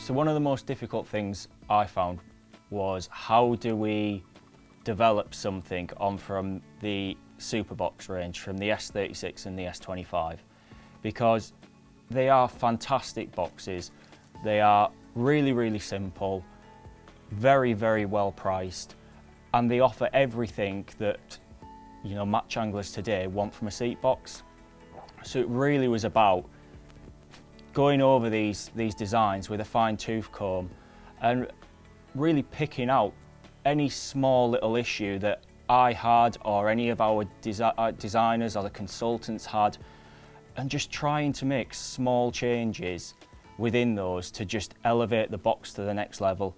So one of the most difficult things I found was how do we develop something on from the Superbox range, from the S36 and the S25, because they are fantastic boxes. They are really, really simple, very, very well priced, and they offer everything that match anglers today want from a seat box. So it really was about going over these designs with a fine-tooth comb and really picking out any small little issue that I had or any of our designers or the consultants had, and just trying to make small changes within those to just elevate the box to the next level.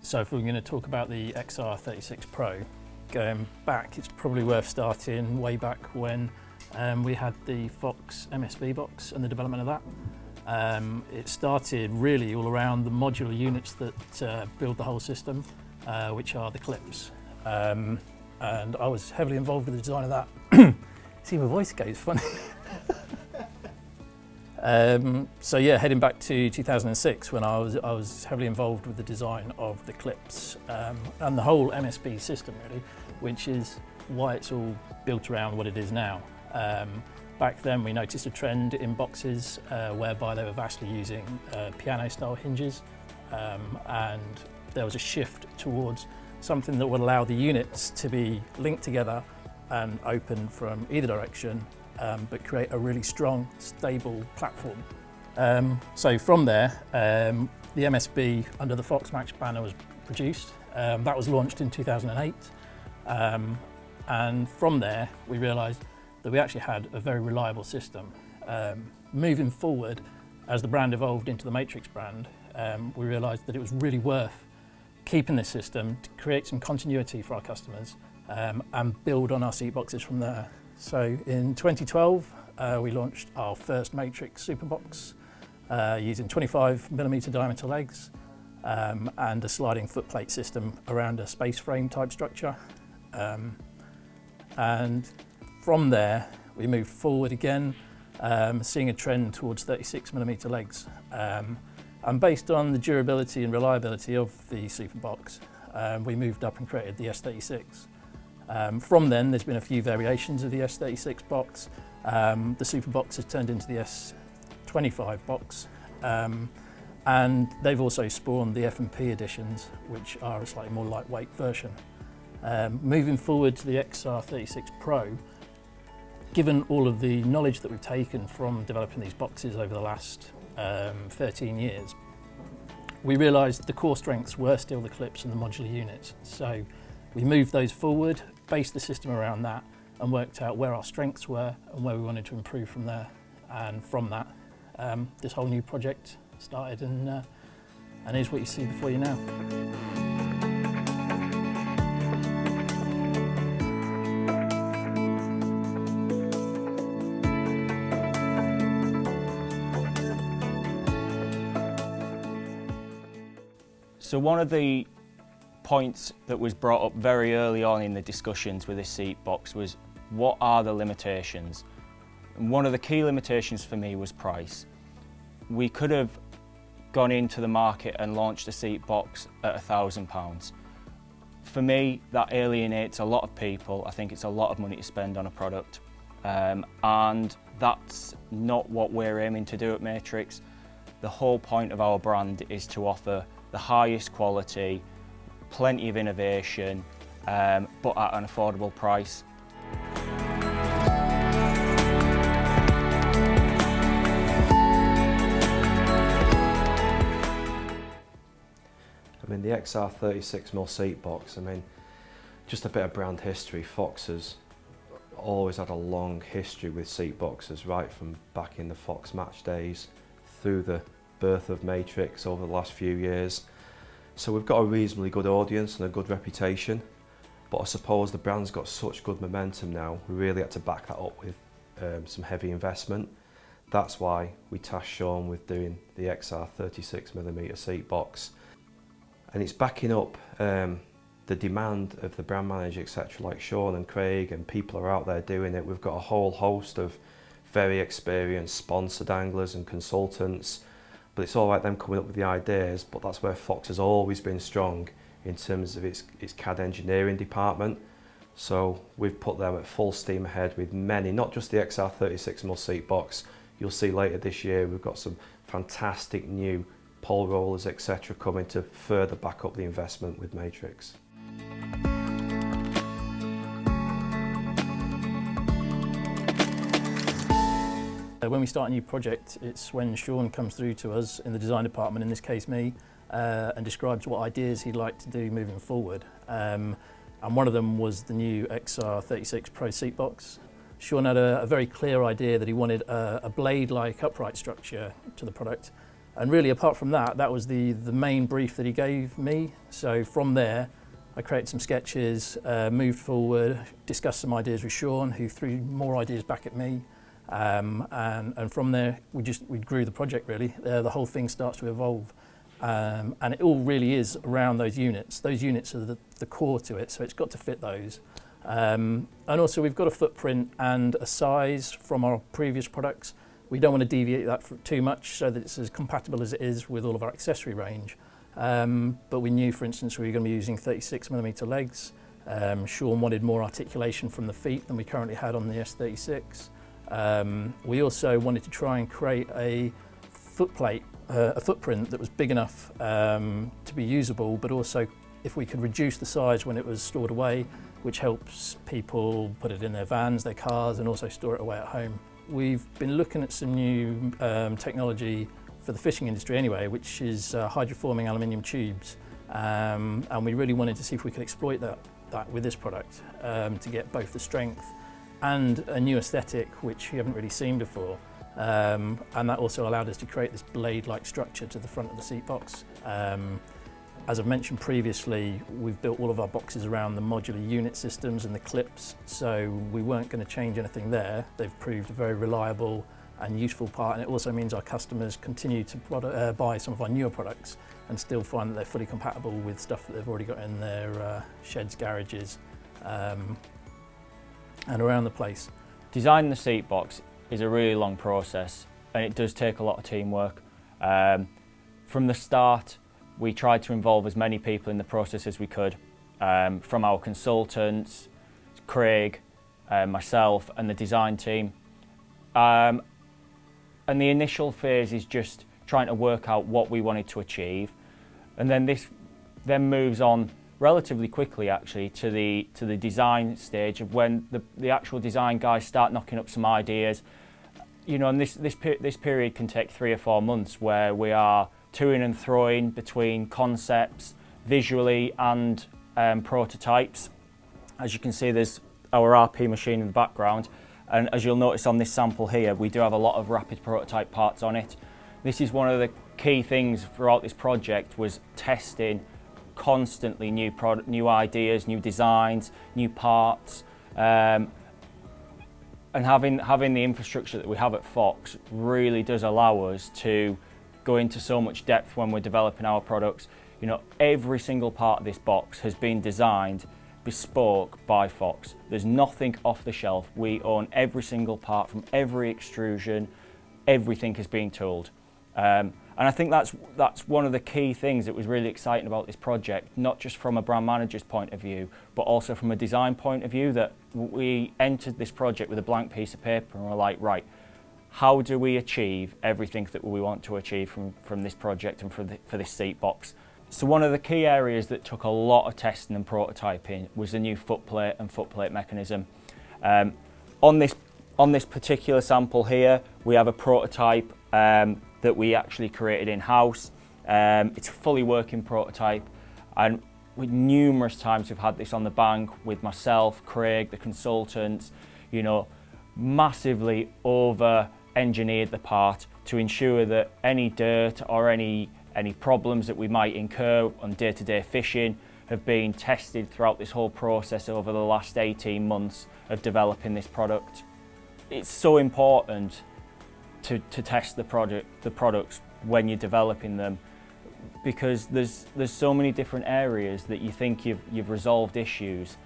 So if we're going to talk about the XR36 Pro, going back, it's probably worth starting way back when we had the Fox MSB box and the development of that. It started really all around the modular units that build the whole system, which are the clips. And I was heavily involved with the design of that. See, my voice goes funny. So yeah, heading back to 2006 when I was heavily involved with the design of the clips and the whole MSB system really, which is why it's all built around what it is now. Back then we noticed a trend in boxes whereby they were vastly using piano style hinges, and there was a shift towards something that would allow the units to be linked together and open from either direction, but create a really strong, stable platform. So from there, the MSB under the Fox Max banner was produced. That was launched in 2008. And from there, we realised that we actually had a very reliable system. Moving forward, as the brand evolved into the Matrix brand, we realised that it was really worth keeping this system to create some continuity for our customers and build on our seat boxes from there. So in 2012, we launched our first Matrix Superbox using 25mm diameter legs and a sliding footplate system around a space frame type structure. And from there, we moved forward again, seeing a trend towards 36mm legs. And based on the durability and reliability of the Superbox, we moved up and created the S36. From then, there's been a few variations of the S36 box. The Superbox has turned into the S25 box, and they've also spawned the F&P editions, which are a slightly more lightweight version. Moving forward to the XR36 Pro, given all of the knowledge that we've taken from developing these boxes over the last 13 years, we realised the core strengths were still the clips and the modular units. So we moved those forward, based the system around that, and worked out where our strengths were and where we wanted to improve from there. And from that, this whole new project started, and is what you see before you now. So one of the points that was brought up very early on in the discussions with this seat box was, what are the limitations? And one of the key limitations for me was price. We could have gone into the market and launched a seat box at £1,000. For me, that alienates a lot of people. I think it's a lot of money to spend on a product, and that's not what we're aiming to do at Matrix. The whole point of our brand is to offer the highest quality, plenty of innovation, but at an affordable price. I mean, the XR36mm seat box, I mean, just a bit of brand history. Fox has always had a long history with seat boxes, right from back in the Fox match days through the birth of Matrix over the last few years. So we've got a reasonably good audience and a good reputation. But I suppose the brand's got such good momentum now, we really had to back that up with some heavy investment. That's why we tasked Sean with doing the XR36mm seat box. And it's backing up the demand of the brand manager, etc., like Sean and Craig, and people are out there doing it. We've got a whole host of very experienced sponsored anglers and consultants, but it's all right them coming up with the ideas, but that's where Fox has always been strong in terms of its CAD engineering department. So we've put them at full steam ahead with many, not just the XR36mm seat box. You'll see later this year we've got some fantastic new pole rollers, etc., coming to further back up the investment with Matrix. When we start a new project, it's when Sean comes through to us in the design department, in this case me, and describes what ideas he'd like to do moving forward. And one of them was the new XR36 Pro seat box. Sean had a very clear idea that he wanted a blade-like upright structure to the product. And really, apart from that, that was the main brief that he gave me. So from there, I created some sketches, moved forward, discussed some ideas with Sean, who threw more ideas back at me. And from there, we grew the project really. The whole thing starts to evolve. And it all really is around those units. Those units are the core to it, so it's got to fit those. And also we've got a footprint and a size from our previous products. We don't want to deviate that too much so that it's as compatible as it is with all of our accessory range. But we knew, for instance, we were going to be using 36mm legs. Sean wanted more articulation from the feet than we currently had on the S36. We also wanted to try and create a footplate, a footprint that was big enough to be usable, but also if we could reduce the size when it was stored away, which helps people put it in their vans, their cars, and also store it away at home. We've been looking at some new technology for the fishing industry anyway, which is hydroforming aluminium tubes. And we really wanted to see if we could exploit that with this product to get both the strength and a new aesthetic, which we haven't really seen before. And that also allowed us to create this blade-like structure to the front of the seat box. As I've mentioned previously, we've built all of our boxes around the modular unit systems and the clips, so we weren't going to change anything there. They've proved a very reliable and useful part, and it also means our customers continue to buy some of our newer products and still find that they're fully compatible with stuff that they've already got in their sheds, garages, and around the place. Designing the seat box is a really long process, and it does take a lot of teamwork. From the start, we tried to involve as many people in the process as we could, from our consultants, Craig, myself and the design team. And the initial phase is just trying to work out what we wanted to achieve. And then this then moves on relatively quickly actually to the design stage of when the actual design guys start knocking up some ideas. You know, and this period can take 3 or 4 months where we are toing and throwing between concepts, visually and prototypes. As you can see, there's our RP machine in the background, and as you'll notice on this sample here, we do have a lot of rapid prototype parts on it. This is one of the key things throughout this project, was testing constantly new ideas, new designs, new parts, and having the infrastructure that we have at Fox really does allow us to go into so much depth when we're developing our products. You know, every single part of this box has been designed bespoke by Fox. There's nothing off the shelf. We own every single part from every extrusion. Everything is being tooled. And I think that's one of the key things that was really exciting about this project, not just from a brand manager's point of view, but also from a design point of view, that we entered this project with a blank piece of paper and we're like, right, how do we achieve everything that we want to achieve from this project and for this seat box? So one of the key areas that took a lot of testing and prototyping was the new footplate and footplate mechanism. On this particular sample here, we have a prototype that we actually created in-house. It's a fully working prototype, and with numerous times we've had this on the bank with myself, Craig, the consultants, you know, massively over-engineered the part to ensure that any dirt or any problems that we might incur on day-to-day fishing have been tested throughout this whole process over the last 18 months of developing this product. It's so important to test the products when you're developing them, because there's so many different areas that you think you've resolved issues,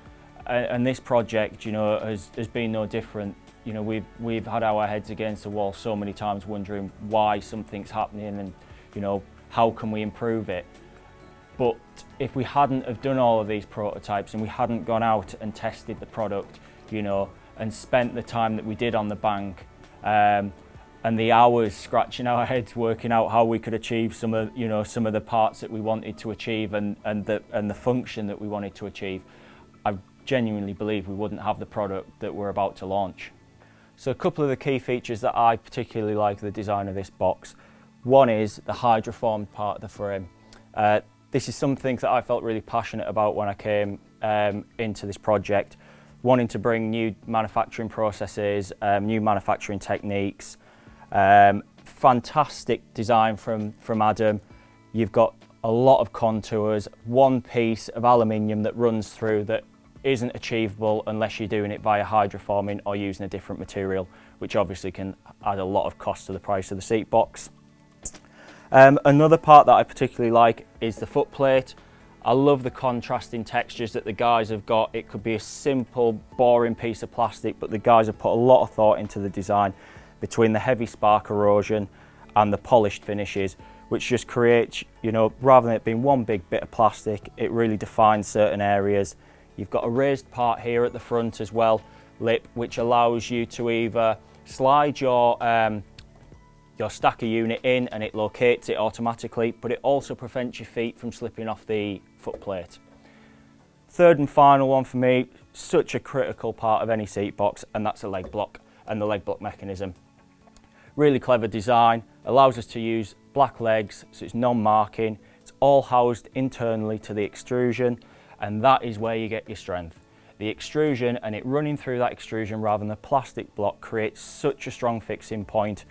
and this project, you know, has been no different. You know, we've had our heads against the wall so many times wondering why something's happening and, you know, how can we improve it. But if we hadn't have done all of these prototypes and we hadn't gone out and tested the product, you know, and spent the time that we did on the bank, and the hours scratching our heads working out how we could achieve some of the parts that we wanted to achieve and the function that we wanted to achieve, I genuinely believe we wouldn't have the product that we're about to launch. So a couple of the key features that I particularly like the design of this box. One is the hydroformed part of the frame. This is something that I felt really passionate about when I came into this project, wanting to bring new manufacturing processes, new manufacturing techniques. Fantastic design from Adam. You've got a lot of contours, one piece of aluminium that runs through that isn't achievable unless you're doing it via hydroforming or using a different material, which obviously can add a lot of cost to the price of the seat box. Another part that I particularly like is the footplate. I love the contrasting textures that the guys have got. It could be a simple, boring piece of plastic, but the guys have put a lot of thought into the design between the heavy spark erosion and the polished finishes, which just creates, you know, rather than it being one big bit of plastic, it really defines certain areas. You've got a raised part here at the front as well, lip, which allows you to either slide your stacker unit in and it locates it automatically, but it also prevents your feet from slipping off the footplate. Third and final one for me, such a critical part of any seat box, and that's the leg block and the leg block mechanism. Really clever design, allows us to use black legs, so it's non-marking. It's all housed internally to the extrusion, and that is where you get your strength. The extrusion, and it running through that extrusion rather than the plastic block, creates such a strong fixing point.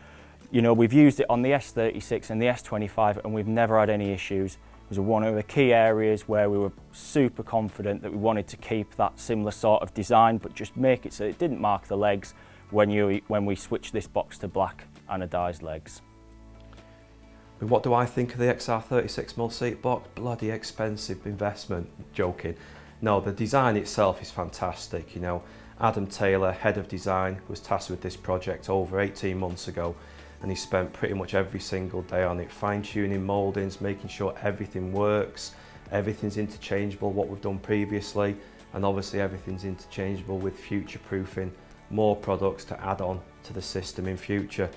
You know, we've used it on the S36 and the S25 and we've never had any issues. It was one of the key areas where we were super confident that we wanted to keep that similar sort of design, but just make it so it didn't mark the legs when we switched this box to black anodized legs. But what do I think of the XR36mm seat box? Bloody expensive investment. Joking. No, the design itself is fantastic. You know, Adam Taylor, head of design, was tasked with this project over 18 months ago, and he spent pretty much every single day on it, fine-tuning mouldings, making sure everything works, everything's interchangeable, what we've done previously, and obviously everything's interchangeable with future-proofing more products to add on to the system in future.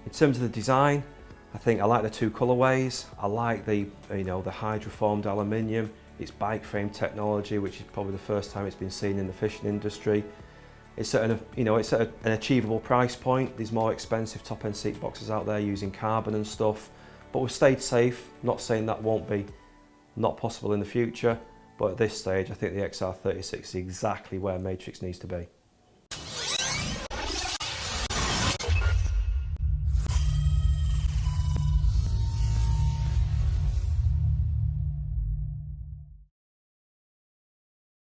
In terms of the design, I like the two colourways. I like the hydroformed aluminium. It's bike frame technology, which is probably the first time it's been seen in the fishing industry. It's at an achievable price point. There's more expensive top-end seat boxes out there using carbon and stuff, but we've stayed safe. Not saying that won't be not possible in the future, but at this stage, I think the XR36 is exactly where Matrix needs to be.